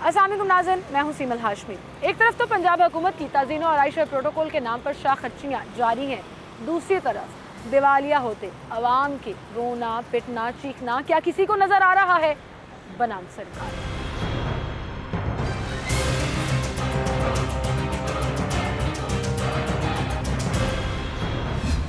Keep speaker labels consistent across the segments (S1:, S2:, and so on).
S1: अस्सलाम वालेकुम नाज़रीन, मैं हूं सीमल हाशमी। एक तरफ तो पंजाब हुकूमत की तज़ीन और आइश प्रोटोकॉल के नाम पर शाह खर्चियाँ जारी हैं, दूसरी तरफ दिवालिया होते अवाम के रोना पिटना चीखना क्या किसी को नज़र आ रहा है बनाम सरकार।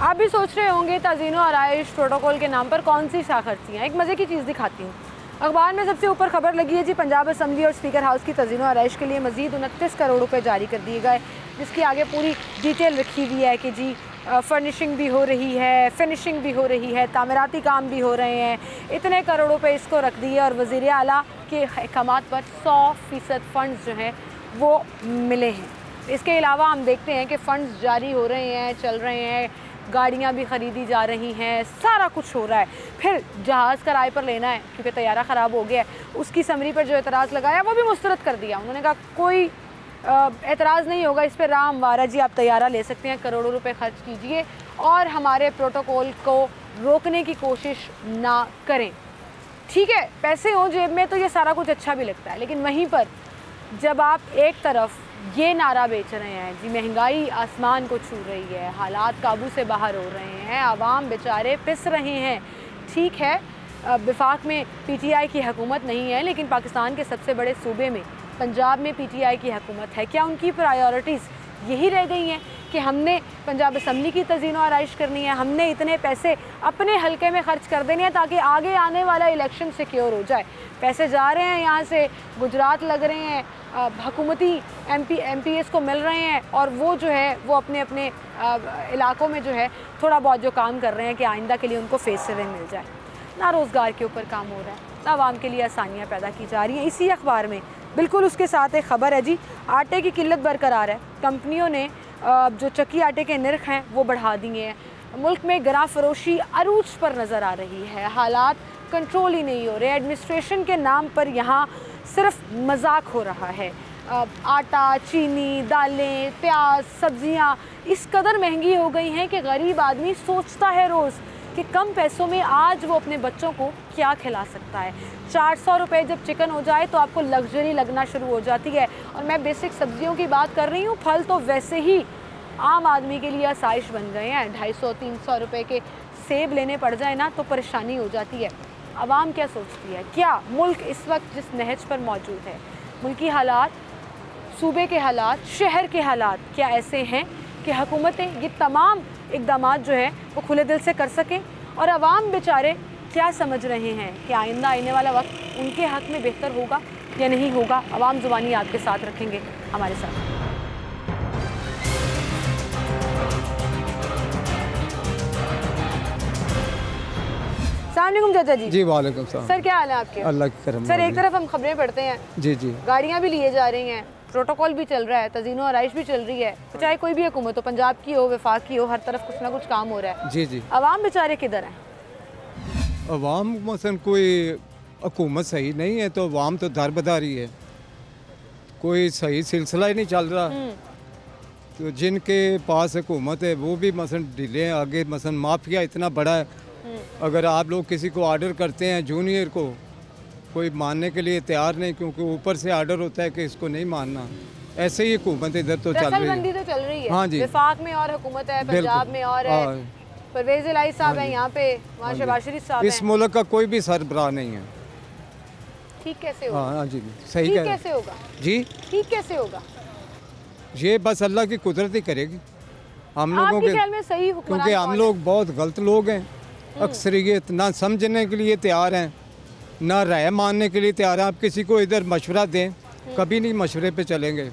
S1: आप भी सोच रहे होंगे तज़ीन और आइश प्रोटोकॉल के नाम पर कौन सी शाह खर्चियाँ। एक मज़े की चीज़ दिखाती हूँ। अखबार में सबसे ऊपर खबर लगी है जी, पंजाब असम्बली और स्पीकर हाउस की तज़ीन और आइश के लिए मज़ीद 29 करोड़ रुपए जारी कर दिए गए, जिसकी आगे पूरी डिटेल रखी हुई है कि जी फर्निशिंग भी हो रही है, फिनिशिंग भी हो रही है, तामीराती काम भी हो रहे हैं, इतने करोड़ रुपए इसको रख दिए और वज़ीर आला के अहकामात पर 100% फ़ंड्स जो हैं वो मिले हैं। इसके अलावा हम देखते हैं कि फ़ंड्स जारी हो रहे हैं, चल रहे हैं, गाड़ियाँ भी ख़रीदी जा रही हैं, सारा कुछ हो रहा है। फिर जहाज़ किराए पर लेना है क्योंकि तैयारा ख़राब हो गया है, उसकी समरी पर जो एतराज़ लगाया वो भी मुस्तरद कर दिया। उन्होंने कहा कोई एतराज़ नहीं होगा इस पर, राम वारा जी आप तैयारा ले सकते हैं, करोड़ों रुपए खर्च कीजिए और हमारे प्रोटोकॉल को रोकने की कोशिश ना करें। ठीक है, पैसे हों जेब में तो ये सारा कुछ अच्छा भी लगता है, लेकिन वहीं पर जब आप एक तरफ ये नारा बेच रहे हैं जी महंगाई आसमान को छू रही है, हालात काबू से बाहर हो रहे हैं, आवाम बेचारे पिस रहे हैं। ठीक है, वफाक में पीटीआई की हुकूमत नहीं है, लेकिन पाकिस्तान के सबसे बड़े सूबे में पंजाब में पीटीआई की हुकूमत है। क्या उनकी प्रायोरिटीज़ यही रह गई हैं कि हमने पंजाब असम्बली की तज़ीन और आइश करनी है, हमने इतने पैसे अपने हलके में ख़र्च कर देने हैं ताकि आगे आने वाला इलेक्शन सिक्योर हो जाए। पैसे जा रहे हैं यहाँ से, गुजरात लग रहे हैं, हुकूमती MPs को मिल रहे हैं और वो जो है वो अपने अपने इलाकों में जो है थोड़ा बहुत जो काम कर रहे हैं कि आइंदा के लिए उनको फेस सेवन मिल जाए। ना रोज़गार के ऊपर काम हो रहा है, ना आवाम के लिए आसानियाँ पैदा की जा रही हैं। इसी अखबार में बिल्कुल उसके साथ एक ख़बर है जी, आटे की किल्लत बरकरार है। कंपनियों ने जो चक्की आटे के निर्ख हैं वो बढ़ा दिए हैं। मुल्क में गरा फरोशी अरूज पर नज़र आ रही है, हालात कंट्रोल ही नहीं हो रहे। एडमिनिस्ट्रेशन के नाम पर यहाँ सिर्फ मजाक हो रहा है। आटा, चीनी, दालें, प्याज, सब्जियाँ इस कदर महंगी हो गई हैं कि गरीब आदमी सोचता है रोज़ कि कम पैसों में आज वो अपने बच्चों को क्या खिला सकता है। 400 रुपये जब चिकन हो जाए तो आपको लग्जरी लगना शुरू हो जाती है। और मैं बेसिक सब्जियों की बात कर रही हूँ, फल तो वैसे ही आम आदमी के लिए आसाइश बन गए हैं। 250-300 रुपये के सेब लेने पड़ जाए ना तो परेशानी हो जाती है। आवाम क्या सोचती है? क्या मुल्क इस वक्त जिस नहज पर मौजूद है, मुल्की हालात, सूबे के हालात, शहर के हालात क्या ऐसे हैं कि हुकूमतें ये तमाम इक़दामात जो है वो खुले दिल से कर सकें? और आवाम बेचारे क्या समझ रहे हैं कि आइंदा आने वाला वक्त उनके हक़ में बेहतर होगा या नहीं होगा? आवाम ज़ुबानी आपके साथ रखेंगे हमारे साथ। अस्सलामुअलैकुम चाचा जी।
S2: जी वालेकुम सलाम।
S1: सर क्या हाल है आपके?
S2: अल्लाह की करम।
S1: सर एक तरफ हम खबरें पढ़ते हैं,
S2: जी जी,
S1: गाड़ियाँ भी लिए जा रही हैं, प्रोटोकॉल भी चल रहा है, तज़ीन और आइश भी चल रही है, तो चाहे कोई भी हुकूमत हो, पंजाब की हो, वफाक की हो, हर तरफ कुछ ना कुछ काम हो रहा है।
S2: जी जी।
S1: आवाम बेचारे किधर हैं?
S2: अवाम मसलन कोई हुकूमत सही नहीं है तो अवाम तो दर बदारी है, कोई सही सिलसिला ही नहीं चल रहा। तो जिनके पास हुकूमत है वो भी मसलन ढीले हैं, आगे मसलन माफिया इतना बड़ा है। अगर आप लोग किसी को आर्डर करते हैं जूनियर को, कोई मानने के लिए तैयार नहीं, क्योंकि ऊपर से आर्डर होता है कि इसको नहीं मानना। ऐसे ही हुकूमत इधर तो चल रही है।
S1: तो चल रही है।
S2: हाँ जी,
S1: वफाक में और हुकूमत है, पंजाब में और है, परवेज़ इलाही साहब हैं यहाँ पे, वहाँ शहबाज शरीफ साहब हैं।
S2: इस मुल्क का कोई भी सरबराह नहीं है।
S1: ठीक कैसे होगा?
S2: हाँ जी, सही
S1: ठीक
S2: कह रहे
S1: कैसे होगा
S2: जी।
S1: ठीक कैसे होगा?
S2: ये बस अल्लाह की कुदरत ही करेगी। हम लोगों
S1: आपके
S2: के,
S1: ख्याल में सही हुक्मरान
S2: क्योंकि हम
S1: कौन
S2: लोग बहुत गलत लोग हैं। अक्सरियत ना समझने के लिए तैयार हैं, ना राय मानने के लिए तैयार हैं। आप किसी को इधर मशवरा दें, कभी नहीं मशवरे पे चलेंगे।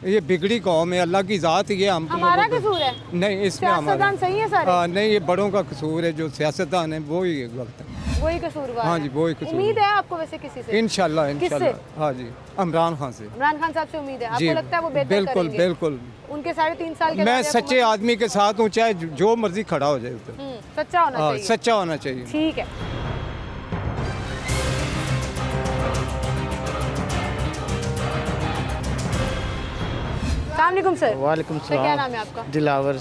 S2: ये बिगड़ी कौम है, अल्लाह की ज़ात ये हम
S1: हमारा कसूर है?
S2: नहीं, इसमें हमारा
S1: सही है सारे?
S2: नहीं, ये बड़ों का कसूर है, जो सियासतदान है वो ही गलत है।
S1: वही कसूरवार
S2: हाँ जी, वही कसूर।
S1: उम्मीद है आपको वैसे किसी से?
S2: इंशाल्लाह इंशाल्लाह। हाँ जी, इमरान खान से।
S1: इमरान खान साहब से उम्मीद है?
S2: जी,
S1: आपको लगता है वो बेहतर
S2: बिल्कुल
S1: करेंगे?
S2: बिल्कुल।
S1: उनके 3.5 साल के
S2: मैं सच्चे आदमी के साथ हूँ, चाहे जो मर्जी खड़ा हो जाए उधर।
S1: सच्चा होना चाहिए।
S2: सच्चा होना चाहिए।
S1: ठीक है। अस्सलामुअलैकुम सर।
S3: वालेकुम
S1: सर क्या नाम है आपका?
S3: दिलावर।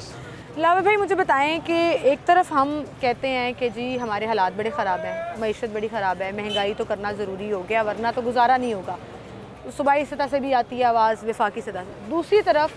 S1: दिलावर भाई मुझे बताएं कि एक तरफ हम कहते हैं कि जी हमारे हालात बड़े ख़राब हैं, मईशत बड़ी ख़राब है, महंगाई तो करना ज़रूरी हो गया वरना तो गुजारा नहीं होगा, सूबाई सतह से भी आती है आवाज़, वफाकी सतह से। दूसरी तरफ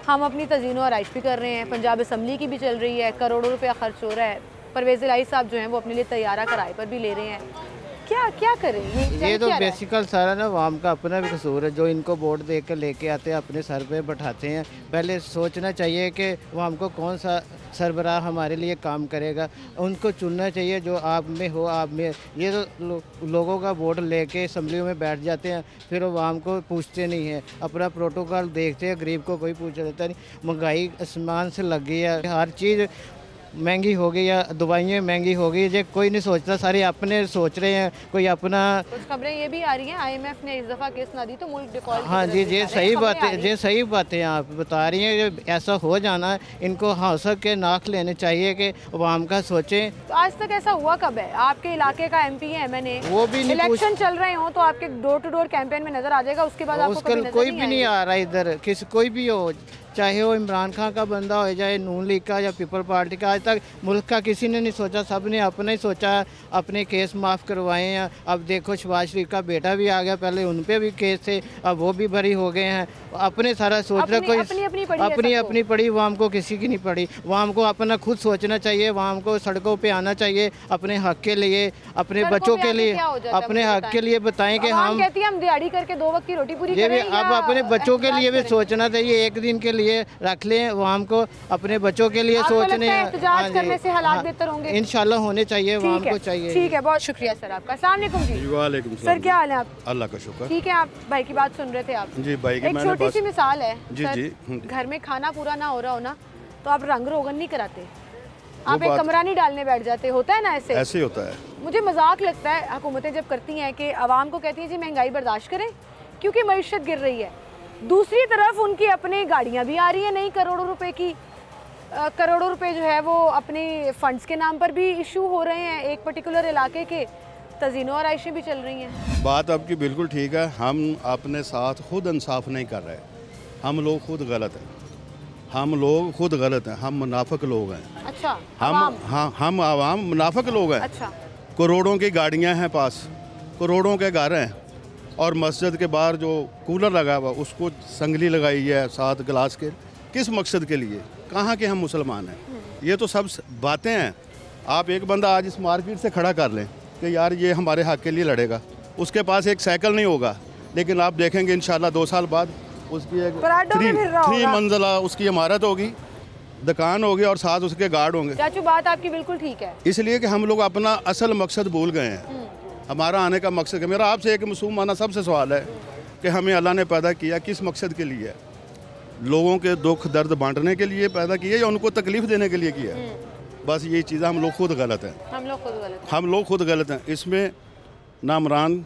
S1: हम अपनी तज़ीनो आराइश भी कर रहे हैं, पंजाब असम्बली की भी चल रही है, करोड़ों रुपया खर्च हो रहा है, परवेज़ इलाही साहब जो हैं वो अपने लिए तैयारा किराए पर भी ले रहे हैं। क्या क्या करें?
S3: ये तो बेसिकल सारा ना आवाम का अपना भी कसूर है, जो इनको वोट दे कर लेके आते हैं, अपने सर पे बैठाते हैं। पहले सोचना चाहिए कि आवाम को कौन सा सरबराह हमारे लिए काम करेगा, उनको चुनना चाहिए जो आप में हो, आप में। ये तो लोगों का वोट लेके असम्बली में बैठ जाते हैं, फिर आवाम को पूछते नहीं हैं, अपना प्रोटोकॉल देखते हैं, गरीब को कोई पूछ लेता नहीं। महंगाई आसमान से लग गई है, हर चीज़ महंगी हो गई या दवाइयाँ महंगी हो गई, जो कोई नहीं सोचता, सारे अपने सोच रहे हैं, कोई अपना।
S1: कुछ खबरें ये भी आ रही हैं IMF ने इस दफ़ा केस ना दी तो मुल्क डिफॉल्ट।
S3: हाँ जी, ये सही बात है, ये सही बातें आप बता रही हैं। कि ऐसा हो जाना, इनको हौसला के नाक लेने चाहिए कि आवाम का सोचें।
S1: तो आज तक ऐसा हुआ कब है? आपके इलाके का MP है MNA,
S3: वो भी नहीं,
S1: इलेक्शन चल रहे हो तो आपके डोर टू डोर कैंपेन में नजर आ जाएगा, उसके बाद आपको कभी नजर
S3: कोई भी नहीं आ रहा इधर, किसी कोई भी हो, चाहे वो इमरान खान का बंदा हो, चाहे नून लीग का या पीपल पार्टी का। आज तक मुल्क का किसी ने नहीं सोचा, सब ने अपना ही सोचा, अपने केस माफ़ करवाए हैं। अब देखो शहबाज शरीफ का बेटा भी आ गया, पहले उन पे भी केस थे, अब वो भी बरी हो गए हैं। अपने सारा सोच रहा, कोई अपनी पड़ी, वाम को किसी की नहीं पड़ी। वाम को अपना खुद सोचना चाहिए, वाम को सड़कों पे आना चाहिए अपने हक के लिए, अपने बच्चों के लिए, अपने हक के लिए बताएं कि हम
S1: दिहाड़ी करके 2 वक्त की रोटी पूरी
S3: करें। अब अपने बच्चों के लिए भी सोचना चाहिए, एक दिन के लिए रख लें वाम को, अपने बच्चों के लिए सोचने।
S1: एहतजाज करने से हालात बेहतर होंगे
S3: इंशाल्लाह, होने चाहिए, वाम को चाहिए।
S1: ठीक है, बहुत शुक्रिया सर आपका। अस्सलाम वालेकुम जी।
S4: वालेकुम
S1: सर, क्या हाल है आप?
S4: अल्लाह का शुक्र।
S1: ठीक है, आप भाई की बात सुन रहे थे आप?
S4: जी, भाई की
S1: एक छोटी सी मिसाल है
S4: जी
S1: सर,
S4: जी।
S1: घर में खाना पूरा ना हो रहा हो ना तो आप रंग रोगन नहीं कराते, आप एक कमरा नहीं डालने बैठ जाते, होता है ना ऐसे?
S4: ऐसे ही होता है।
S1: मुझे मजाक लगता है हुकूमतें जब करती हैं कि आवाम को कहती हैं जी महंगाई बर्दाश्त करें क्योंकि मईशत गिर रही है, दूसरी तरफ उनकी अपनी गाड़ियाँ भी आ रही हैं नहीं करोड़ों रुपए की, करोड़ों रुपए जो है वो अपने फंड्स के नाम पर भी इशू हो रहे हैं, एक पर्टिकुलर इलाके के तज़ीनो आराइशें भी चल रही हैं।
S4: बात आपकी बिल्कुल ठीक है, हम अपने साथ खुद इंसाफ नहीं कर रहे, हम लोग खुद गलत हैं, हम लोग खुद गलत हैं, हम मुनाफिक लोग हैं।
S1: अच्छा,
S4: हम आवाम मुनाफिक लोग हैं।
S1: अच्छा,
S4: करोड़ों की गाड़ियां हैं पास, करोड़ों के घर हैं, और मस्जिद के बाहर जो कूलर लगा हुआ उसको संगली लगाई है 7 गिलास के, किस मकसद के लिए? कहाँ के हम मुसलमान हैं? ये तो सब बातें हैं। आप एक बंदा आज इस मार्केट से खड़ा कर लें कि यार ये हमारे हक के लिए लड़ेगा, उसके पास एक साइकिल नहीं होगा, लेकिन आप देखेंगे इंशाल्लाह 2 साल बाद उसकी एक 3 मंजिला उसकी इमारत होगी, दुकान होगी और साथ उसके गार्ड होंगे।
S1: चाचू, बात आपकी बिल्कुल ठीक है,
S4: इसलिए कि हम लोग अपना असल मकसद भूल गए हैं। हमारा आने का मकसद, मेरा आपसे एक मासूमाना सबसे सवाल है कि हमें अल्लाह ने पैदा किया किस मकसद के लिए? लोगों के दुख दर्द बांटने के लिए पैदा किया या उनको तकलीफ देने के लिए किया? बस ये चीज़ें हम लोग खुद गलत हैं, हम लोग खुद गलत हैं। इसमें ना इमरान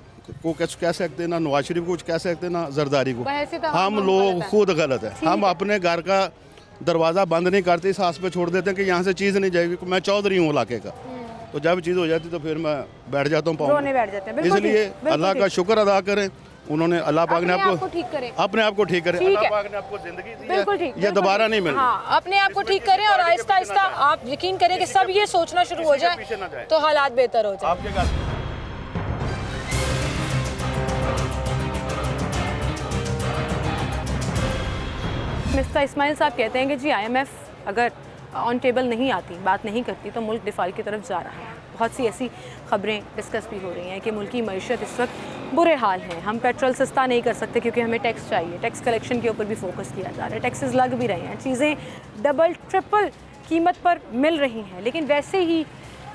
S4: को कुछ कह सकते हैं, ना नवाज शरीफ को कुछ कह सकते हैं, ना जरदारी को, हम लोग खुद गलत हैं। हम अपने घर का दरवाज़ा बंद नहीं करते, इस आस पे छोड़ देते हैं कि यहाँ से चीज़ नहीं जाएगी। मैं चौधरी हूँ इलाके का, तो जब चीज़ हो जाती तो फिर मैं बैठ जाता हूँ पाँव। इसलिए अल्लाह का शुक्र अदा करें, उन्होंने अल्लाह पाक ने आपको ठीक करें, अपने आप को ठीक करें, अल्लाह पाक ने आपको जिंदगी दी है, ये दोबारा नहीं मिलनी।
S1: हाँ, अपने आप को ठीक करें और आहिस्ता आहिस्ता आप यकीन करें कि सब ये सोचना शुरू हो जाए तो हालात बेहतर हो जाए। मिस्टर इस्माइल साहब कहते हैं कि जी IMF अगर ऑन टेबल नहीं आती, बात नहीं करती तो मुल्क डिफ़ॉल्ट की तरफ जा रहा है। बहुत सी ऐसी ख़बरें डिस्कस भी हो रही हैं कि मुल्क की मईशत इस वक्त बुरे हाल है, हम पेट्रोल सस्ता नहीं कर सकते क्योंकि हमें टैक्स चाहिए, टैक्स कलेक्शन के ऊपर भी फोकस किया जा रहा है, टैक्सेस लग भी रहे हैं, चीज़ें डबल ट्रिपल कीमत पर मिल रही हैं, लेकिन वैसे ही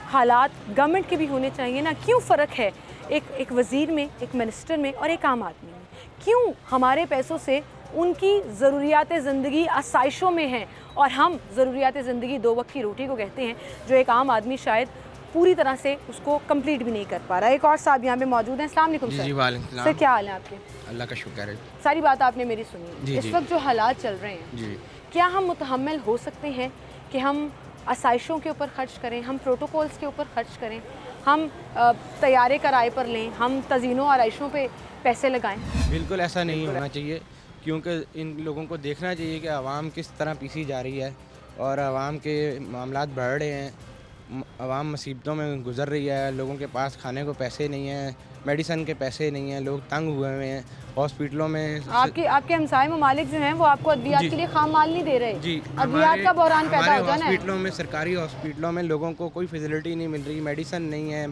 S1: हालात गवर्नमेंट के भी होने चाहिए ना। क्यों फ़र्क है एक वज़ीर में, एक मिनिस्टर में और एक आम आदमी में? क्यों हमारे पैसों से उनकी ज़रूरियात ज़िंदगी आसाइशों में हैं और हम ज़रूरियात ज़िंदगी 2 वक्त की रोटी को कहते हैं, जो एक आम आदमी शायद पूरी तरह से उसको कंप्लीट भी नहीं कर पा रहा है। एक और साहब यहाँ पे मौजूद हैं। अस्सलाम वालेकुम सर।
S5: जी वालेकुम
S1: सर, क्या हाल है आपके?
S5: अल्लाह का शुक्र है।
S1: सारी बात आपने मेरी सुनी। इस वक्त जो हालात चल रहे हैं
S5: जी,
S1: क्या हम मुतहम्मिल हो सकते हैं कि हम आसाइशों के ऊपर खर्च करें, हम प्रोटोकॉल्स के ऊपर खर्च करें, हम तैयारे किराए पर लें, हम तज़ीनों आराइशों पे पैसे लगाएं?
S5: बिल्कुल ऐसा नहीं होना चाहिए, क्योंकि इन लोगों को देखना चाहिए कि आवाम किस तरह पीसी जा रही है और आवाम के मामलात बढ़ रहे हैं, आवाम मुसीबतों में गुजर रही है, लोगों के पास खाने को पैसे नहीं हैं, मेडिसन के पैसे नहीं हैं, लोग तंग हुए हुए हैं हॉस्पिटलों में।
S1: आपके हमसाए ममालिक जो हैं वो आपको अद्वियात के लिए खाम माल नहीं दे रहे।
S5: जी,
S1: अद्वियात का बहरान पैदा हो जाना है।
S5: हॉस्पिटलों में, सरकारी हॉस्पिटलों में लोगों को कोई फैसिलिटी नहीं मिल रही, मेडिसन नहीं है,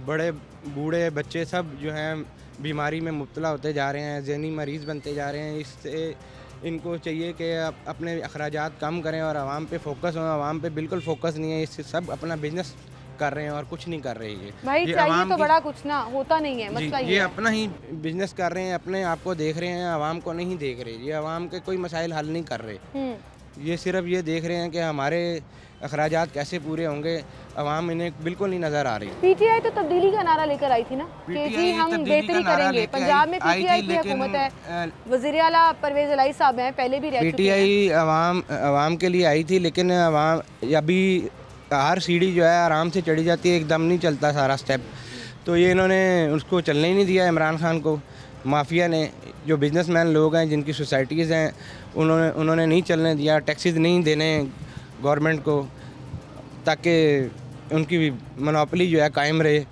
S5: बड़े बूढ़े बच्चे सब जो हैं बीमारी में मुब्तला होते जा रहे हैं, ज़हनी मरीज़ बनते जा रहे हैं। इससे इनको चाहिए कि अपने अखराजात कम करें और आवाम पे फोकस हो। आवाम पे बिल्कुल फोकस नहीं है, इससे सब अपना बिजनेस कर रहे हैं और कुछ नहीं कर रहे हैं।
S1: भाई चाहिए तो बड़ा कुछ ना, होता नहीं है मसला।
S5: ये अपना ही बिजनेस कर रहे हैं, अपने आप को देख रहे हैं, आवाम को नहीं देख रहे। ये आवाम के कोई मसाइल हल नहीं कर रहे, ये सिर्फ ये देख रहे हैं कि हमारे अखराजात कैसे पूरे होंगे। आवाम इन्हें बिल्कुल नहीं नज़र आ रही।
S1: पीटीआई तो तब्दीली का नारा लेकर आई थी ना कि जी हम बेहतरी करेंगे। पंजाब में पीटीआई की हुकूमत है, वज़ीर आला परवेज़ इलाही साहब हैं, पहले भी रह चुके हैं।
S5: पीटीआई आवाम के लिए आई थी, लेकिन आवाम अभी हर सीढ़ी जो है आराम से चढ़ी जाती है, एकदम नहीं चलता सारा स्टेप। तो ये इन्होंने उसको चलने ही नहीं दिया इमरान खान को। माफिया ने, जो बिजनेसमैन लोग हैं, जिनकी सोसाइटीज़ हैं, उन्होंने नहीं चलने दिया। टैक्सेस नहीं देने गवर्नमेंट को, ताकि उनकी मोनोपोली जो है कायम रहे।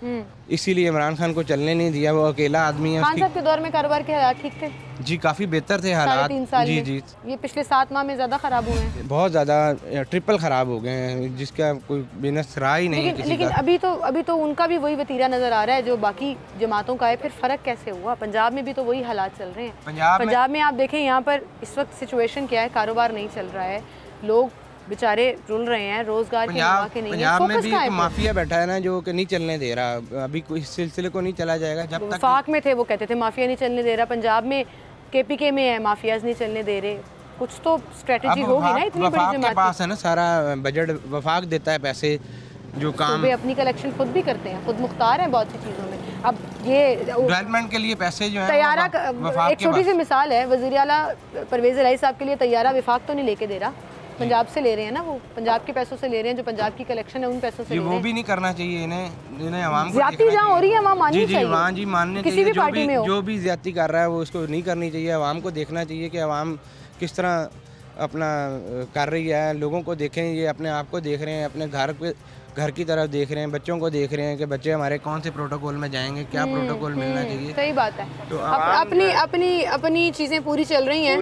S5: इसीलिए इमरान खान को चलने नहीं दिया। वो अकेला आदमी है।
S1: खान साहब के दौर में कारोबार के हालात ठीक थे?
S5: जी, काफ़ी बेहतर थे हालात।
S1: 3 साल
S5: जी
S1: में।
S5: जी,
S1: ये पिछले 7 माह में ज़्यादा ख़राब हुए हैं,
S5: बहुत ज़्यादा, ट्रिपल ख़राब हो गए हैं, जिसका कोई बिजनेस रहा ही नहीं।
S1: लेकिन अभी तो उनका भी वही वतीरा नज़र आ रहा है जो बाकी जमातों का है। फिर फ़र्क कैसे हुआ? पंजाब में भी तो वही हालात चल रहे हैं। पंजाब में आप देखें, यहाँ पर इस वक्त सिचुएशन क्या है, कारोबार नहीं चल रहा है, लोग बेचारे रुल रहे हैं, रोजगार के मौके नहीं है।
S5: पंजाब में भी एक माफिया बैठा है ना, जो कि नहीं चलने दे रहा। अभी कोई इस सिलसिले को नहीं चला जाएगा जब तक।
S1: वफाक में थे, वो कहते थे माफिया नहीं चलने दे रहा। पंजाब में केपीके में है, माफियाज नहीं चलने दे रहे। कुछ तो स्ट्रेटजी होगी ना, इतनी बड़ी जमात
S5: के पास है ना सारा बजट, वफाक देता है पैसे, जो काम
S1: वे अपनी कलेक्शन खुद भी करते हैं, खुद मुख्तार हैं बहुत सी चीज़ों में। अब ये
S5: डेवलपमेंट के लिए पैसे जो है
S1: तैयारा, एक छोटी सी मिसाल है, वज़ीर आला परवेज़ इलाही साहब के लिए तैयारा विफाक तो नहीं लेके दे रहा, पंजाब से ले रहे हैं ना, वो पंजाब के पैसों से ले रहे हैं, जो पंजाब की कलेक्शन है उन पैसों से ले रहे हैं।
S5: वो भी नहीं करना चाहिए इन्हें आवाम को
S1: ज्यादती जहाँ हो रही है वहाँ माननी चाहिए।
S5: वहाँ जी मानने
S1: किसी भी पार्टी में हो,
S5: जो भी ज्यादती कर रहा है वो उसको नहीं करनी चाहिए। आवाम को देखना चाहिए कि आवाम किस तरह अपना कर रही है। लोगों को देखें, ये अपने आप को देख रहे हैं, अपने घर की तरफ देख रहे हैं, बच्चों को देख रहे हैं कि बच्चे हमारे कौन से प्रोटोकॉल में जाएंगे, क्या प्रोटोकॉल मिलना चाहिए।
S1: सही बात है।
S5: तो
S1: अपनी चीज़ें पूरी चल रही हैं,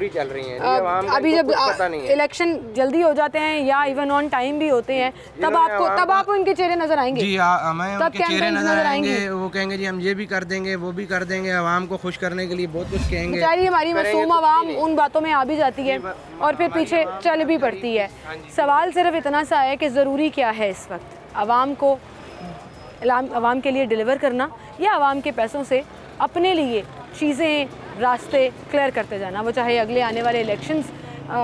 S1: अभी जब इलेक्शन जल्दी हो जाते हैं या इवन ऑन टाइम भी होते हैं, तब आपको इनके चेहरे नजर आएंगे।
S5: जी, हमें उनके चेहरे नजर आएंगे। वो कहेंगे जी हम ये भी कर देंगे, वो भी कर देंगे, आवाम को खुश करने के लिए बहुत कुछ कहेंगे।
S1: बेचारी हमारी मासूम आवाम उन बातों में आ भी जाती है और फिर पीछे चल भी पड़ती है। सवाल सिर्फ इतना सा है कि ज़रूरी क्या है इस वक्त, आवाम के लिए डिलीवर करना या आवाम के पैसों से अपने लिए चीज़ें, रास्ते क्लियर करते जाना। वो चाहे अगले आने वाले इलेक्शंस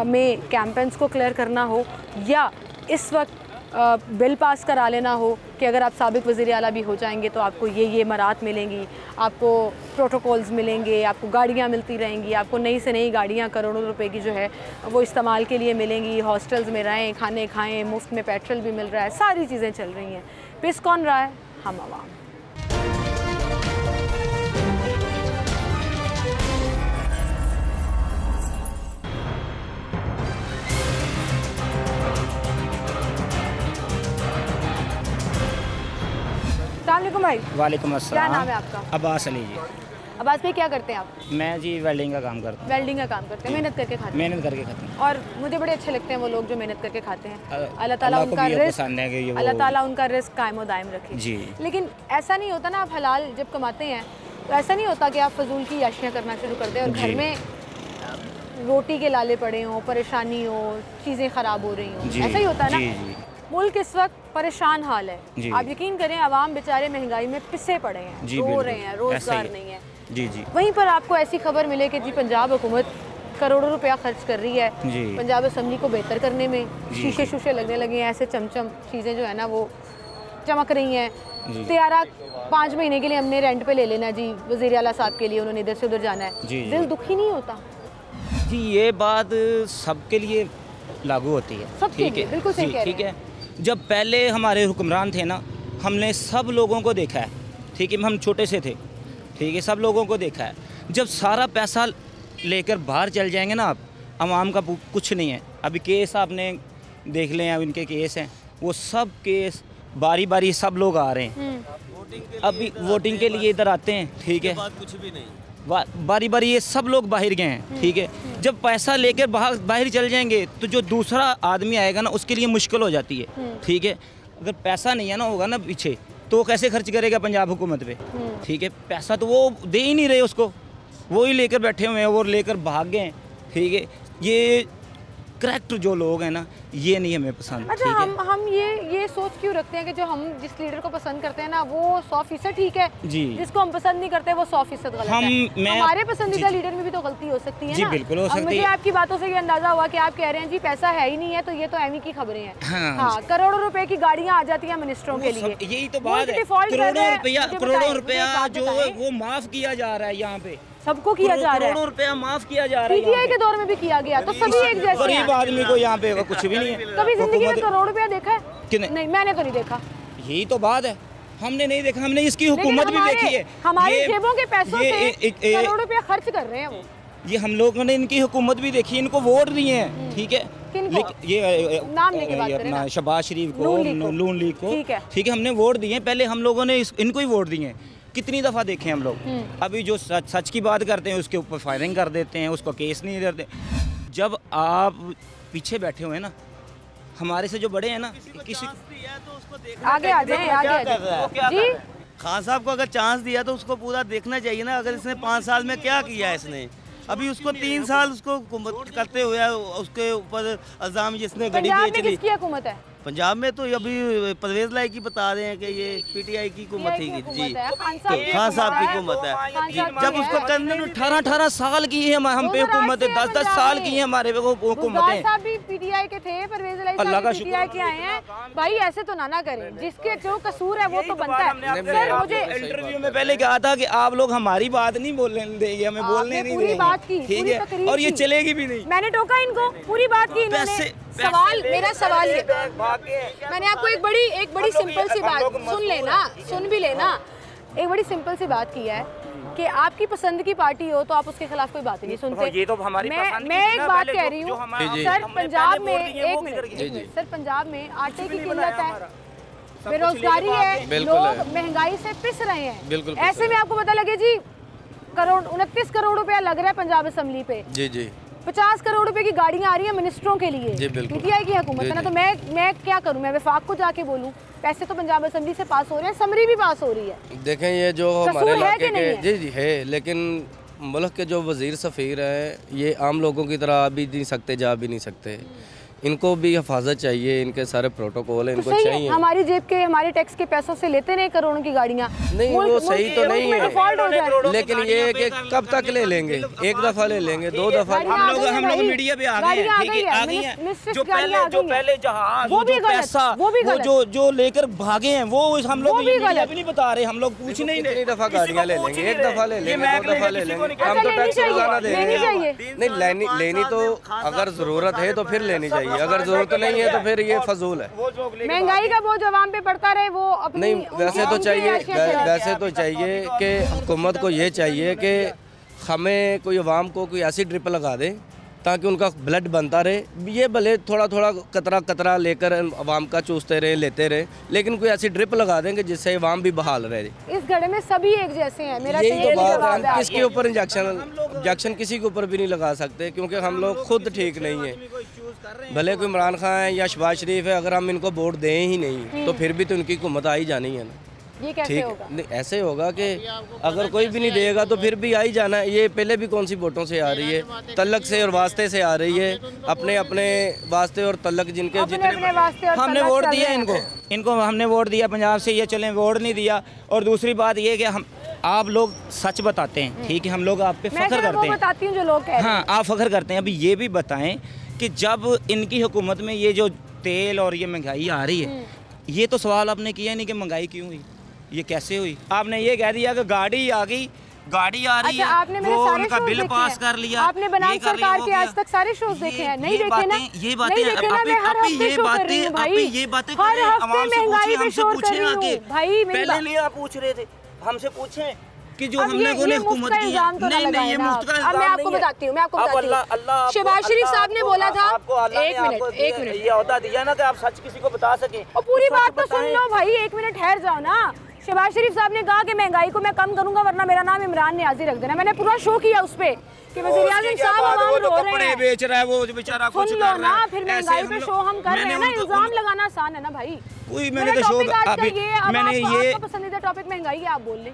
S1: में कैंपेन्स को क्लियर करना हो या इस वक्त बिल पास करा लेना हो कि अगर आप साबिक वज़ीर आला भी हो जाएंगे तो आपको ये मराहत मिलेंगी, आपको प्रोटोकॉल्स मिलेंगे, आपको गाड़ियाँ मिलती रहेंगी, आपको नई से नई गाड़ियाँ करोड़ों रुपए की जो है वो इस्तेमाल के लिए मिलेंगी, हॉस्टल्स में रहें, खाने खाएं, मुफ्त में पेट्रोल भी मिल रहा है, सारी चीज़ें चल रही हैं। पिस कौन रहा है? हम आवाम। अस्सलामुअलैकुम भाई।
S6: वालेकुम अस्सलाम।
S1: क्या नाम है आपका?
S6: अब्बास अली जी।
S1: अब्बास भाई, क्या करते हैं आप?
S6: मैं जी वेल्डिंग का काम करता हूँ।
S1: वेल्डिंग का काम करते हैं, मेहनत करके खाते हैं।
S6: मेहनत करके खाते हैं
S1: और मुझे बड़े अच्छे लगते हैं वो लोग जो मेहनत करके खाते हैं। अल्लाह ताला
S6: अल्लाह को
S1: उनका
S6: भी ये
S1: रिस्क,
S6: पसंद है कि ये वो-
S1: अल्लाह ताला उनका रिस्क कायम दायम रखे
S6: जी।
S1: लेकिन ऐसा नहीं होता ना, आप हलाल जब कमाते हैं तो ऐसा नहीं होता कि आप फजूल की याशियाँ करना शुरू कर दें और घर
S6: जी।
S1: में रोटी के लाले पड़े हों, परेशानी हो, चीज़ें ख़राब हो रही हों।
S6: जी,
S1: ऐसा ही होता है
S6: जी,
S1: ना।
S6: जी।
S1: मुल्क इस वक्त परेशान हाल है,
S6: जी।
S1: आप यकीन करें, आवाम बेचारे महंगाई में पिसे पड़े हैं,
S6: जी,
S1: रो
S6: बिल्कुल।
S1: रहे हैं,
S6: ऐसा
S1: रोज़गार
S6: ही है।
S1: नहीं है।
S6: जी जी।
S1: वहीं पर आपको ऐसी खबर मिले कि जी पंजाब हुकूमत करोड़ों रुपया खर्च कर रही है
S6: जी।
S1: पंजाब असम्बली को बेहतर करने में,
S6: जी,
S1: शीशे
S6: जी।
S1: शूशे लगने लगे हैं, ऐसे चमचम चीज़ें जो है ना वो चमक रही हैं।
S6: जी।
S1: तैयारा 5 महीने के लिए हमने रेंट पे ले लेना जी, वज़ीर आला साहब के लिए, उन्होंने इधर से उधर जाना है।
S6: जी, जी।
S1: दिल दुखी नहीं होता?
S6: जी, ये बात सबके लिए लागू होती है।
S1: सबके
S6: ठीक
S1: लिए,
S6: है,
S1: बिल्कुल सही
S6: जी,
S1: कह रहे
S6: ठीक है। जब पहले हमारे हुक्मरान थे ना, हमने सब लोगों को देखा है, ठीक है, हम छोटे से थे, ठीक है, सब लोगों को देखा है। जब सारा पैसा लेकर बाहर चल जाएंगे ना आप, आवाम का कुछ नहीं है। अभी केस आपने देख लें, अब इनके केस हैं, वो सब केस बारी बारी सब लोग आ रहे हैं, अभी वोटिंग के लिए इधर आते हैं, ठीक है,
S7: कुछ भी नहीं,
S6: बारी बारी ये सब लोग बाहर गए हैं, ठीक है। जब पैसा लेकर बाहर चल जाएंगे तो जो दूसरा आदमी आएगा ना उसके लिए मुश्किल हो जाती है, ठीक है। अगर पैसा नहीं है ना होगा ना पीछे तो कैसे खर्च करेगा पंजाब हुकूमत पे, ठीक है। पैसा तो वो दे ही नहीं रहे उसको, वो ही लेकर बैठे हुए हैं, वो लेकर भाग गए हैं, ठीक है। ये करेक्ट जो लोग हैं ना ये नहीं हमें पसंद।
S1: अच्छा, हम ये सोच क्यों रखते हैं कि जो हम जिस लीडर को पसंद करते हैं ना वो 100% ठीक है
S6: जी,
S1: जिसको हम पसंद नहीं करते वो 100% गलत है। हमारे पसंदीदा लीडर में भी तो गलती हो सकती है
S6: जी,
S1: ना।
S6: बिल्कुल हो सकती है।
S1: मुझे आपकी बातों से ये अंदाजा हुआ कि आप कह रहे हैं जी पैसा है ही नहीं है, तो ये तो एमी की खबरें हैं। हाँ, करोड़ों रुपए की गाड़ियाँ आ जाती हैं मिनिस्टरों के लिए,
S6: यही तो बात है। करोड़ों रुपया जो वो माफ किया जा रहा है, यहाँ पे
S1: सबको किया जा रहा है,
S6: करोड़ों रुपया माफ किया जा रहा है।
S1: पीटीआई के दौर में भी किया गया, तो सभी एक जैसे
S6: गरीब
S1: हैं।
S6: आदमी को यहाँ पे कुछ भी नहीं है।
S1: कभी जिंदगी में करोड़ रुपया देखा है
S6: कि
S1: नहीं? मैंने तो नहीं देखा।
S6: यही तो बात है, हमने नहीं देखा, हमने इसकी हुकूमत भी देखी है।
S1: हमारे जेबों के पैसों से करोड़ रुपया खर्च कर रहे हैं वो।
S6: ये हम लोगों ने इनकी हुकूमत भी देखी, इनको वोट दिए हैं, ठीक है।
S1: ये नाम लेके बात करें ना,
S6: शहबाज शरीफ को, नून लीग को, ठीक है, हमने वोट दिए हैं। पहले हम लोगों ने इनको ही वोट दिए हैं। कितनी दफ़ा देखे हम लोग। अभी जो सच की बात करते हैं उसके ऊपर फायरिंग कर देते हैं, उसको केस नहीं करते। जब आप पीछे बैठे हुए हैं ना, हमारे से जो बड़े हैं ना, किसी
S1: आगे आ जाए, आगे आ जाए जी।
S7: खान साहब को अगर चांस दिया तो उसको पूरा देखना चाहिए ना। अगर इसने 5 साल में क्या किया है इसने, अभी उसको 3 साल उसको हुकूमत करते हुए उसके ऊपर इल्जाम जिसने गड़ी
S1: पंजाब
S7: बेच
S1: में
S7: ली।
S1: किसकी हुकूमत है?
S7: पंजाब में तो अभी परवेज लाई की बता रहे हैं कि ये पीटीआई की हुकूमत है जी, खान साहब की हुकूमत है जी। जब उसको करने
S6: 18 साल की है हम पे हुकूमत है, 10 साल की है हमारे पे हुकूमत है।
S1: साहब भी पीटीआई के थे, परवेज लाई साहब भी पीटीआई के आए हैं। भाई ऐसे तो ना करें, जिसके जो कसूर है वो तो बनता है। सर मुझे
S6: इंटरव्यू में पहले कहा था कि आप लोग हमारी बात नहीं बोलने देंगे, हमें बोलने नहीं
S1: पूरी बात की,
S6: देंगे, ठीक है, और ये चलेगी भी नहीं।
S1: मैंने टोका इनको, पूरी बात की इन्होंने। सवाल, मेरा सवाल ये, मैंने आपको एक बड़ी सिंपल सी बात सुन भी लेना। एक बड़ी सिंपल सी बात की है कि आपकी पसंद की पार्टी हो तो आप उसके खिलाफ कोई बात नहीं सुनते।
S6: ये तो हमारी
S1: मैं एक बात कह रही हूँ सर, पंजाब में एक मिनट सर, पंजाब में आटे की किल्लत है, बेरोजगारी है, लोग महंगाई से पिस रहे हैं। ऐसे में आपको पता लगे जी 29 करोड़ रुपया लग रहा है पंजाब असेंबली पे, जी 50 करोड़ रुपए की गाड़ियां आ रही हैं मिनिस्टरों के लिए, पीटीआई की हुकूमत है ना। तो मैं क्या करूं, मैं वफाक को जाके बोलूं? पैसे तो पंजाब असेंबली से पास हो रहे हैं, समरी भी पास हो रही है।
S8: देखें ये जो हमारे इलाके के जी है, लेकिन मुल्क के जो वजीर सफ़ीर हैं ये आम लोगों की तरह आ भी नहीं सकते, जा भी नहीं सकते। इनको भी हिफाजत चाहिए, इनके सारे प्रोटोकॉल है, इनको चाहिए।
S1: हमारी जेब के, हमारे टैक्स के पैसों से लेते नहीं करोड़ों की गाड़ियाँ,
S8: नहीं वो सही तो नहीं है, लेकिन ये कि कब तक ले लेंगे? एक दफ़ा ले लेंगे, 2 दफ़ा।
S6: हम लोग मीडिया पे आ गए हैं, ठीक है, आ गई हैं। जो पहले जहाज, वो पैसा, वो जो लेकर भागे हैं, वो हम लोग मीडिया पे नहीं बता रहे, हम लोग पूछ नहीं रहे।
S8: दफ़ा गाड़ियाँ ले लेंगे, 1 दफ़ा ले लेंगे, 2 दफ़ा ले लेंगे, हम तो टैक्स रोजाना देंगे। नहीं लेनी तो अगर ज़रूरत है तो फिर लेनी चाहिए, अगर जरूरत नहीं है तो फिर ये फजूल है।
S1: महंगाई का बोझ अवाम पे पड़ता रहे, वो अपनी
S8: नहीं वैसे तो चाहिए कि हुकूमत को ये चाहिए कि हमें कोई अवाम को कोई ऐसी ड्रिप लगा दे ताकि उनका ब्लड बनता रहे। ये भले थोड़ा थोड़ा कतरा लेकर अवाम का चूसते रहे, लेते रहे, लेकिन कोई ऐसी ड्रिप लगा देंगे जिससे अवाम भी बहाल रहे।
S1: इस घड़े में सभी एक जैसे हैं, मेरा
S8: यही तो बात है। किसके ऊपर इंजेक्शन किसी के ऊपर भी नहीं लगा सकते, क्योंकि हम लोग खुद ठीक नहीं है। भले कोई इमरान खान है या शहबाज शरीफ है, अगर हम इनको वोट दें ही नहीं तो फिर भी तो उनकी हुकूमत आ ही जानी है ना।
S1: ये कैसे होगा?
S8: नहीं ऐसे होगा कि अगर कोई भी नहीं देगा तो फिर भी आ ही जाना है। ये पहले भी कौन सी वोटों से आ रही है, तल्लक से और वास्ते से आ रही है, अपने अपने वास्ते और तल्लक जिनके जितने
S6: हमने वोट दिया इनको हमने वोट दिया पंजाब से, ये चलें वोट नहीं दिया। और दूसरी बात ये कि हम आप लोग सच बताते हैं, ठीक है, हम लोग आप पे फख्र करते हैं,
S1: बताती हूँ जो लोग कह रहे हैं।
S6: हाँ आप फख्र करते हैं। अभी ये भी बताएं कि जब इनकी हुकूमत में ये जो तेल और ये महंगाई आ रही है, ये तो सवाल आपने किया नहीं कि महंगाई क्यों हुई, ये कैसे हुई। आपने ये कह दिया कि गाड़ी आ गई, गाड़ी आ रही है,
S1: आपने मेरे सारे
S6: उनका बिल पास कर लिया,
S1: आपने बनाम सरकार के आज तक सारे शोज देखे हैं, नहीं देखे ना?
S6: ये बातें
S1: महंगाई पे शोर कर रही हूं भाई।
S6: पहले लिए आप पूछ रहे थे, हमसे पूछें कि जो हम लोगों ने हुकूमत की है। नहीं, ये मुफ्त का
S1: अब मैं आपको बताती हूँ, शहबाज शरीफ साहब ने बोला था, एक मिनट
S6: ये अहदा दिया ना कि आप सच किसी को बता सकें।
S1: और पूरी बात तो सुन लो भाई, एक मिनट ठहर जाओ ना। शहबाज शरीफ साहब ने कहा कि महंगाई को मैं कम करूंगा वरना मेरा नाम इमरान नियाजी रख देना। मैंने पूरा शो किया उस पे कि वज़ीर आज़म साहब आवाम रो रहे हैं,
S6: बेच रहा है वो बेचारा,
S1: सुन लो ना। फिर महंगाई पे शो हम कर रहे हैं ना, इल्जाम लगाना आसान है ना भाई।
S6: कोई मैंने तो शो मैंने ये
S1: पसंदीदा टॉपिक महंगाई है, आप बोल लें।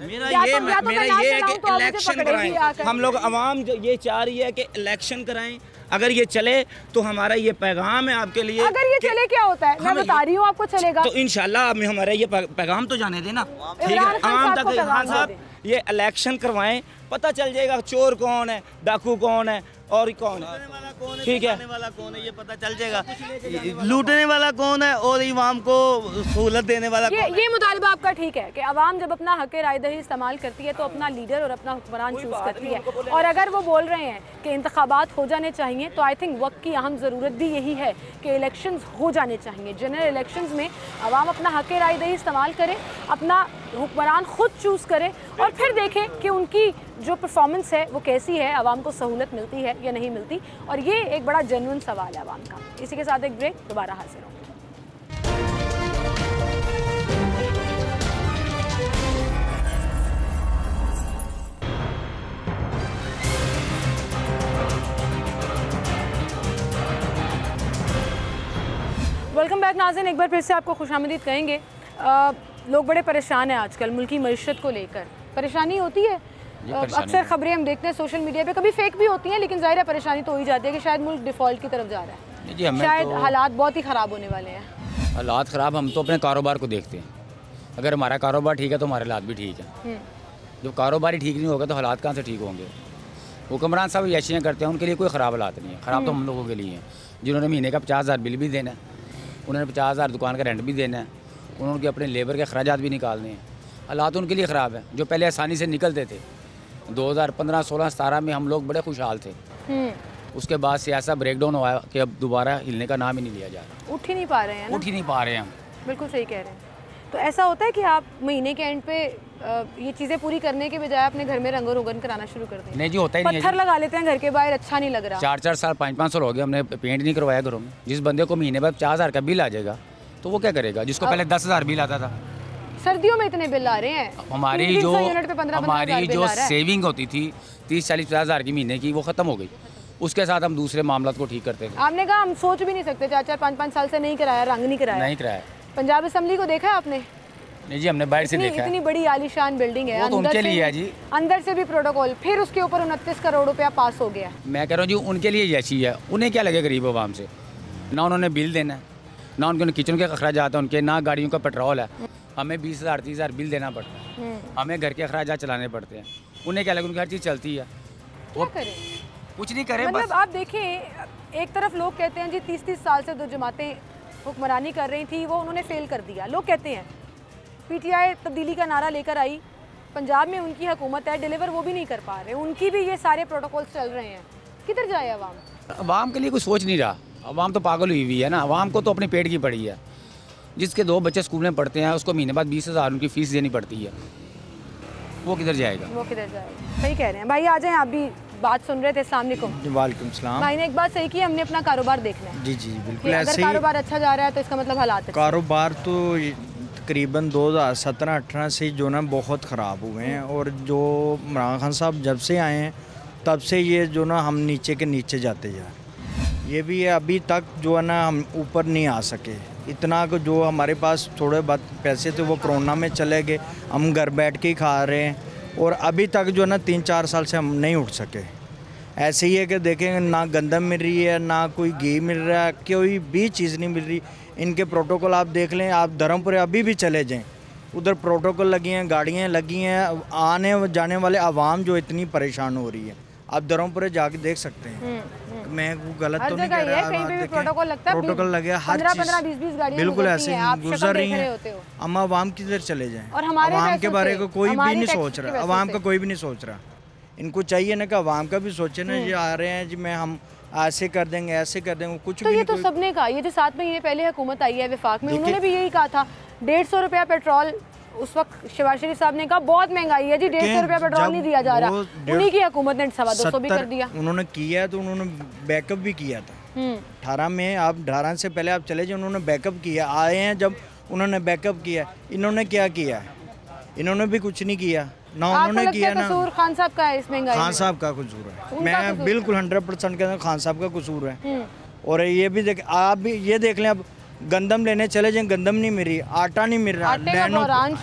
S6: मेरा ये है कि इलेक्शन कराएं हम लोग। आवाम ये चाह रही है कि इलेक्शन कराएं। अगर ये चले तो हमारा ये पैगाम है आपके लिए।
S1: अगर ये चले क्या होता है, मैं बता रही हूँ आपको, चलेगा
S6: तो इंशाल्लाह हमारा ये पैगाम तो जाने देना, ठीक है। आवाम तक खान साहब ये इलेक्शन करवाएं, पता चल जाएगा चोर कौन है, डाकू कौन है और कौन है, ठीक है।
S7: वाला कौन है ये पता चल जाएगा, लूटने वाला कौन है और इमाम को सहूलत देने वाला कौन है।
S1: ये मुतालबा आपका ठीक है कि अवाम जब अपना हक राय दही इस्तेमाल करती है तो अपना लीडर और अपना हुक्मरान चूज करती है। और अगर वो बोल रहे हैं कि इंतखाबात हो जाने चाहिए तो आई थिंक वक्त की अहम ज़रूरत भी यही है कि इलेक्शंस हो जाने चाहिए। जनरल इलेक्शंस में अवाम अपना हक राय दही इस्तेमाल करे, अपना हुक्मरान खुद चूज़ करे और फिर देखें कि उनकी जो परफॉर्मेंस है वो कैसी है, आवाम को सहूलत मिलती है या नहीं मिलती। और ये एक बड़ा जेन्युइन सवाल है आवाम का। इसी के साथ एक ब्रेक, दोबारा हाजिर होंगे। वेलकम बैक नाज़रीन, एक बार फिर से आपको खुशामदीद कहेंगे। लोग बड़े परेशान हैं आजकल मुल्की मईशत को लेकर। परेशानी होती है, अक्सर खबरें हम देखते हैं सोशल मीडिया पे, कभी फेक भी होती हैं, लेकिन ज़ाहिर है परेशानी तो हो ही जाती है कि शायद मुल्क डिफ़ॉल्ट की तरफ जा रहा है, शायद तो हालात बहुत ही ख़राब होने वाले हैं।
S9: हालात ख़राब, हम तो अपने कारोबार को देखते हैं। अगर हमारा कारोबार ठीक है तो हमारे हालात भी ठीक है। जब कारोबार ही ठीक नहीं होगा तो हालात कहाँ से ठीक होंगे। हुक्मरान साहब याशियाँ करते हैं, उनके लिए कोई ख़राब हालात नहीं है। ख़राब तो हम लोगों के लिए हैं जिन्होंने महीने का 50,000 बिल भी देना है, उन्होंने 50,000 दुकान का रेंट भी देना है, उन्होंने अपने लेबर के अखराजात भी निकालने हैं। हालात उनके लिए ख़राब है। जो पहले आसानी से निकलते थे, 2015, 16, 17 में हम लोग बड़े खुशहाल थे। उसके बाद से ऐसा ब्रेकडाउन हुआ कि अब दोबारा हिलने का नाम ही नहीं लिया जा रहा।
S1: उठ ही नहीं पा रहे हैं,
S9: उठ ही नहीं पा रहे हैं हम।
S1: बिल्कुल सही कह रहे हैं। तो ऐसा होता है कि आप महीने के एंड पे ये चीज़ें पूरी करने के बजाय अपने घर में रंगो रोगन कराना शुरू कर दें?
S9: नहीं जी, होता ही नहीं है।
S1: पत्थर लगा लेते हैं घर के बाहर, अच्छा नहीं लग रहा।
S9: 4-4 साल 5-5 साल हो गए हमने पेंट नहीं करवाया घरों में। जिस बंदे को महीने बाद 50,000 का बिल आ जाएगा तो वो क्या करेगा, जिसको पहले 10,000 बिल आता था।
S1: सर्दियों में इतने बिल आ रहे हैं।
S9: हमारी जो सेविंग होती थी 30-40-50,000 की महीने की, वो ख़त्म हो गई। उसके साथ हम दूसरे मामलों को ठीक करते थे।
S1: आपने कहा हम सोच भी नहीं सकते, 4-4, 5-5 साल से नहीं कराया, रंग नहीं कराया। पंजाब असेंबली को देखा आपने?
S9: नहीं जी, हमने बाहर से देखा है।
S1: इतनी बड़ी आलीशान बिल्डिंग है,
S9: वो तो उनके लिए है जी।
S1: अंदर से भी प्रोटोकॉल, फिर उसके ऊपर 29 करोड़ रुपया पास हो गया।
S9: मैं कह रहा हूँ जी, उनके लिए ऐसी है। उन्हें क्या लगे गरीब आवाम से? ना उन्होंने बिल देना है, ना उनके किचन के अखराजात हैं उनके, ना गाड़ियों का पेट्रोल है। हमें 20,000 30,000 बिल देना पड़ता है, हमें घर के अखराजात चलाने पड़ते हैं। उन्हें क्या लगे, उनकी हर चीज़ चलती है।
S1: क्या करें?
S9: कुछ नहीं करें।
S1: मतलब आप देखें, एक तरफ लोग कहते हैं जी 30-30 साल से 2 जमातें हुक्मरानी कर रही थी, वो उन्होंने फेल कर दिया। लोग कहते हैं पीटीआई तब्दीली का नारा लेकर आई, पंजाब में उनकी हुकूमत है, डिलीवर वो भी नहीं कर पा रहे, उनकी भी ये सारे प्रोटोकॉल्स चल रहे हैं। किधर जाए अवाम?
S9: अवाम के लिए कुछ सोच नहीं रहा। अवाम तो पागल हुई हुई है ना। अवाम को तो अपने पेट की पड़ी है। जिसके 2 बच्चे स्कूल में पढ़ते हैं उसको महीने बाद 20,000 उनकी फ़ीस देनी पड़ती है, वो किधर जाएगा?
S1: वो किधर जाएगा? सही कह रहे हैं भाई। आ जाएं, आप भी बात सुन रहे थे। अस्सलाम वालेकुम।
S10: वालेकुम सलाम।
S1: भाई ने एक बात सही की, हमने अपना कारोबार देखना है।
S10: जी जी बिल्कुल ऐसे
S1: ही। अगर कारोबार अच्छा जा रहा है तो इसका मतलब हालात
S10: कारोबार तो तकरीबन 2017-18 से जो ना बहुत ख़राब हुए हैं। और जो इमरान खान साहब जब से आए हैं तब से ये जो ना हम नीचे के नीचे जाते जा रहे हैं। ये भी है, अभी तक जो है ना हम ऊपर नहीं आ सके। इतना कि जो हमारे पास थोड़े बहुत पैसे थे वो कोरोना में चले गए, हम घर बैठ के ही खा रहे हैं। और अभी तक जो है ना 3-4 साल से हम नहीं उठ सके। ऐसे ही है कि देखेंगे ना गंदम मिल रही है, ना कोई घी मिल रहा है, कोई भी चीज़ नहीं मिल रही। इनके प्रोटोकॉल आप देख लें, आप धर्मपुर अभी भी चले जाएं, उधर प्रोटोकॉल लगी हैं, गाड़ियाँ लगी हैं, आने जाने वाले आवाम जो इतनी परेशान हो रही है, आप धर्मपुर जाके देख सकते हैं। मैं गलत तो नहीं कह रहा, प्रोटोकॉल लगे हर
S1: 15-20 गाड़ियां
S10: बिल्कुल ऐसे गुजर रही हैं। हम आवाम किधर चले जाएं? आवाम के बारे में कोई भी नहीं सोच रहा, आवाम का कोई भी नहीं सोच रहा। इनको चाहिए ना कि आवाम का भी सोचे ना, ये आ रहे हैं जी मैं हम ऐसे कर देंगे, ऐसे कर देंगे, कुछ
S1: तो ये तो सबने कहा। ये जो 7 महीने पहले हुकूमत आई है वफाक में, उन्होंने भी यही कहा था 150 रुपया पेट्रोल उस वक्त शहबाज शरीफ साहब ने कहा बहुत महंगाई है जी, 150 रुपया पेट्रोल नहीं दिया जा रहा, उन्हीं की हुकूमत ने 250 भी कर दिया।
S10: उन्होंने किया तो उन्होंने बैकअप भी किया था 18 में, आप 18 से पहले आप चले जाए, उन्होंने बैकअप किया। आए हैं जब उन्होंने बैकअप किया, इन्होंने क्या किया? इन्होंने भी कुछ नहीं किया ना, उन्होंने किया ना।
S1: कसूर खान साहब का है इस महंगाई में?
S10: खान साहब का कसूर है, मैं बिल्कुल 100% कहता हूँ खान साहब का कसूर है। और ये भी देख, आप भी ये देख लें, अब गंदम लेने चले जाएं, गंदम नहीं मिल रही, आटा नहीं मिल रहा,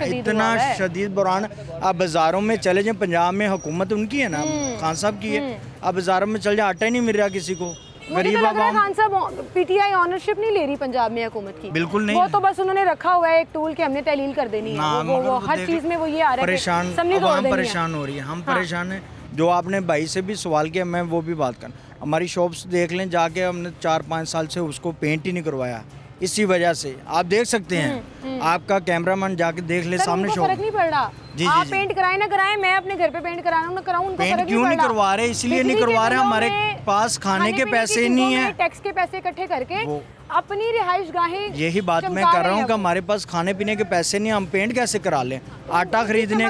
S10: इतना शदीद बुरान। आप बाज़ारों में चले जाएं, पंजाब में हुकूमत उनकी है ना, खान साहब की है, आप बाज़ारों में चले जाएं, आटा ही नहीं मिल रहा किसी को।
S1: गरीब खान साहब पीटीआई ऑनरशिप नहीं ले रही पंजाब में हुकूमत की,
S10: बिल्कुल नहीं।
S1: वो तो बस उन्होंने रखा हुआ है एक टूल के हमने तहलील कर देनी है, वो हर चीज़ में वो ये आ रहा है
S10: परेशान हो रही है, हम परेशान हैं। जो आपने भाई से भी सवाल किया, मैं वो भी बात कर, हमारी शॉप्स देख लें जाके, हमने 4-5 साल से उसको पेंट ही नहीं करवाया, इसी वजह से। आप देख सकते हैं, आपका कैमरामैन जाके देख ले सामने शॉप।
S1: फर्क नहीं पड़ रहा, आप पेंट कराए ना कराए, मैं अपने घर पे पेंट कराऊं ना कराऊं, उनको
S10: पेंट क्यों नहीं करवा रहे? इसलिए नहीं करवा रहे, हमारे पास खाने के पैसे नहीं है,
S1: टैक्स के पैसे इकट्ठे करके अपनी रिहाइश गाहें।
S10: यही बात मैं कर रहा हूँ कि हमारे पास खाने पीने के पैसे नहीं, हम पेंट कैसे करा लें? आटा खरीदने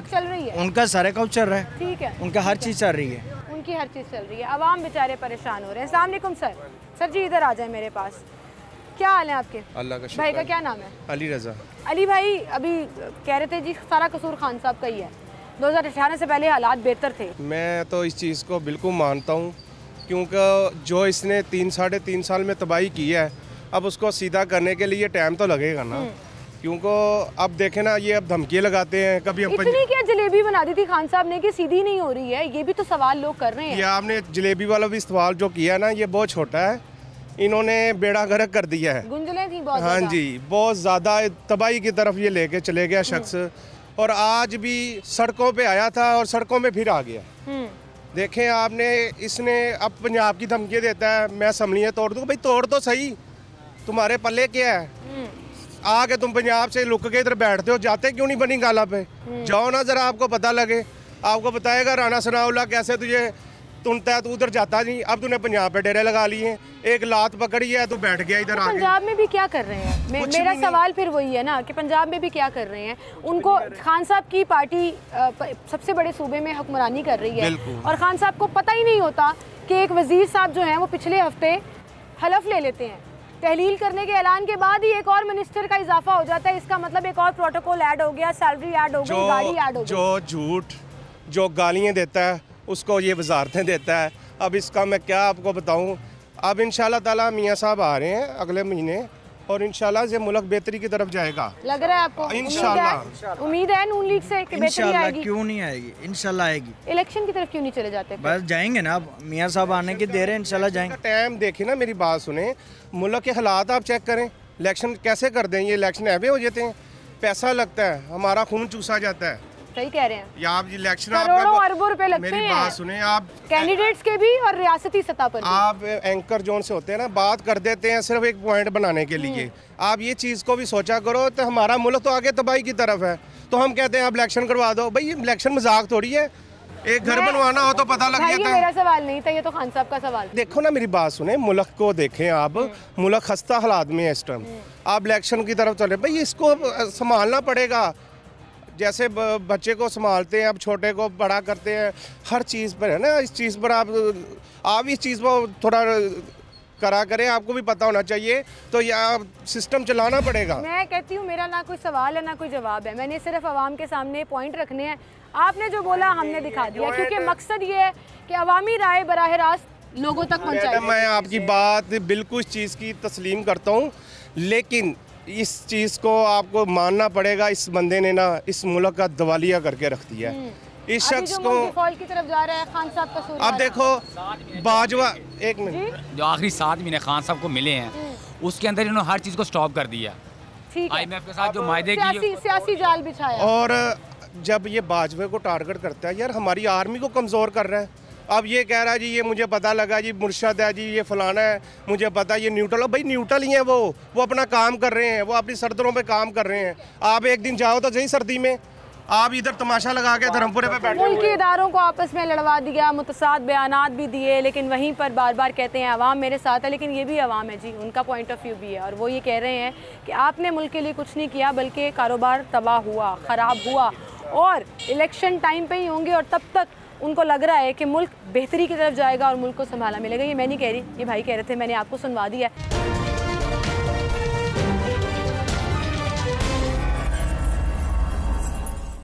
S10: उनका सारे कब चल रहा है,
S1: ठीक है,
S10: उनका हर चीज़ चल रही है,
S1: उनकी हर चीज़ चल रही है, आवाम बेचारे परेशान हो रहे हैं। अस्सलाम वालेकुम सर। सर जी इधर आ जाए मेरे पास, क्या हाल है आपके?
S11: अल्लाह का शुक्र।
S1: भाई का क्या नाम है?
S11: अली रज़ा।
S1: अली भाई, अभी कह रहे थे जी सारा कसूर खान साहब का ही है, 2018 से पहले हालात बेहतर थे।
S11: मैं तो इस चीज़ को बिल्कुल मानता हूँ, क्योंकि जो इसने 3-3.5 साल में तबाही की है, अब उसको सीधा करने के लिए टाइम तो लगेगा ना। क्योंकि अब देखें ना, ये अब धमकी लगाते हैं, कभी
S1: इतनी क्या जलेबी बना दी थी खान साहब ने कि सीधी नहीं हो रही है, ये भी तो सवाल लोग कर रहे हैं।
S11: ये आपने जलेबी वाला भी सवाल जो किया ना, ये बहुत छोटा है, इन्होंने बेड़ा गर्क कर दिया है,
S1: गुंजलें थी बहुत।
S11: हाँ जी, बहुत ज़्यादा तबाही की तरफ ये लेके चले गया शख्स, और आज भी सड़कों पे आया था और सड़कों में फिर आ गया। देखें आपने, इसने अब पंजाब की धमकी देता है, मैं असम्बलियाँ तोड़ दूँ। भाई तोड़ तो सही, तुम्हारे पल्ले क्या है? आके तुम पंजाब से लुक के इधर बैठते हो, जाते क्यों नहीं बनी गाला पे? जाओ ना, ज़रा आपको पता लगे, आपको बताएगा राना सनाउल्लाह कैसे तुझे तुनता है, तू उधर जाता नहीं। अब तूने पंजाब पे डेरे लगा लिए, एक लात पकड़ी है, तू बैठ गया इधर आके।
S1: पंजाब में भी क्या कर रहे हैं? मेरा सवाल फिर वही है ना कि पंजाब में भी क्या कर रहे हैं? उनको खान साहब की पार्टी सबसे बड़े सूबे में हुक्मरानी कर रही है, और खान साहब को पता ही नहीं होता कि एक वजीर साहब जो हैं वो पिछले हफ्ते हलफ ले लेते हैं, तहलील करने के ऐलान के बाद ही एक और मिनिस्टर का इजाफा हो जाता है। इसका मतलब एक और प्रोटोकॉल ऐड हो गया, सैलरी ऐड हो गई, गाड़ी ऐड हो गई।
S11: जो झूठ, जो गालियाँ देता है, उसको ये वजारतें देता है। अब इसका मैं क्या आपको बताऊं। अब इंशाल्लाह ताला मियाँ साहब आ रहे हैं अगले महीने, और इंशाल्लाह से मुल्क बेहतरी की तरफ जाएगा।
S1: लग रहा है आपको? इंशाल्लाह उम्मीद है नून लीग से कि बेहतरी आएगी।
S10: क्यों नहीं आएगी? इंशाल्लाह आएगी।
S1: इलेक्शन की तरफ क्यों नहीं चले जाते?
S10: बस जाएंगे ना, अब मियाँ साहब आने की देर है, इंशाल्लाह जाएंगे।
S11: टाइम देखिए ना, मेरी बात सुने, मुल्क के हालात आप चेक करें, इलेक्शन कैसे कर दें? ये इलेक्शन ऐवे हो जाते हैं, पैसा लगता है, हमारा खून चूसा जाता है।
S1: सही कह रहे हैं,
S11: या आप इलेक्शन
S1: करोड़ों अरबों रुपए लगते हैं।
S11: मेरी बात सुने, आप
S1: कैंडिडेट्स के भी और रियासती सतह पर भी।
S11: आप एंकर जोन से होते हैं ना, बात कर देते हैं सिर्फ एक पॉइंट बनाने के लिए। आप ये चीज़ को भी सोचा करो, तो हमारा मुल्क तो आगे तबाही की तरफ है, तो हम कहते हैं आप इलेक्शन करवा दो। भाई इलेक्शन मजाक थोड़ी है, एक घर बनवाना हो तो पता लग जाता है।
S1: ये मेरा सवाल नहीं था, ये तो खान साहब का सवाल।
S11: देखो ना, मेरी बात सुने, मुल्क को देखें आप, मुल्क खस्ता हालात में है इस टाइम, आप इलेक्शन की तरफ चले, भाई इसको संभालना पड़ेगा। जैसे बच्चे को संभालते हैं, अब छोटे को बड़ा करते हैं, हर चीज़ पर है ना, इस चीज़ पर आप इस चीज़ को थोड़ा करा करें, आपको भी पता होना चाहिए, तो यह सिस्टम चलाना पड़ेगा।
S1: मैं कहती हूँ मेरा ना कोई सवाल है ना कोई जवाब है, मैंने सिर्फ आवाम के सामने पॉइंट रखने हैं। आपने जो बोला हमने दिखा दिया, क्योंकि मकसद ये है कि अवामी राय बराह रास्त लोगों तक पहुँचाए।
S11: मैं आपकी बात बिल्कुल इस चीज़ की तस्लीम करता हूँ, लेकिन इस चीज़ को आपको मानना पड़ेगा, इस बंदे ने ना इस मुल्क का दिवालिया करके रख दिया है। इस शख्स को
S1: डिफॉल्ट की तरफ जा रहा है, खान साहब का कसूर।
S11: अब देखो बाजवा, एक मिनट,
S9: जो आखिरी 7 महीने खान साहब को मिले हैं, उसके अंदर इन्होंने हर चीज़ को स्टॉप कर दिया। IMF के साथ जो मायदे की
S1: सियासी जाल बिछाया,
S11: और जब ये बाजवे को टारगेट करता है, यार हमारी आर्मी को कमज़ोर कर रहा है। अब ये कह रहा है जी ये मुझे पता लगा जी, मुर्शद है जी, ये फलाना है, मुझे पता ये न्यूट्रल है। भाई न्यूट्रल ही है वो अपना काम कर रहे हैं, वो अपनी सरदरों पे काम कर रहे हैं। आप एक दिन जाओ तो सही सर्दी में, आप इधर तमाशा लगा के धर्मपुरे पे बैठे
S1: मुल्की इदारों को आपस में लड़वा दिया, मुतसाद बयानात भी दिए, लेकिन वहीं पर बार बार कहते हैं अवाम मेरे साथ है, लेकिन ये भी अवाम है जी, उनका पॉइंट ऑफ व्यू भी है। और वो ये कह रहे हैं कि आपने मुल्क के लिए कुछ नहीं किया, बल्कि कारोबार तबाह हुआ, ख़राब हुआ, और इलेक्शन टाइम पे ही होंगे और तब तक उनको लग रहा है कि मुल्क बेहतरी की तरफ जाएगा और मुल्क को संभाला मिलेगा। ये मैं नहीं कह रही, ये भाई कह रहे थे, मैंने आपको सुनवा दिया है।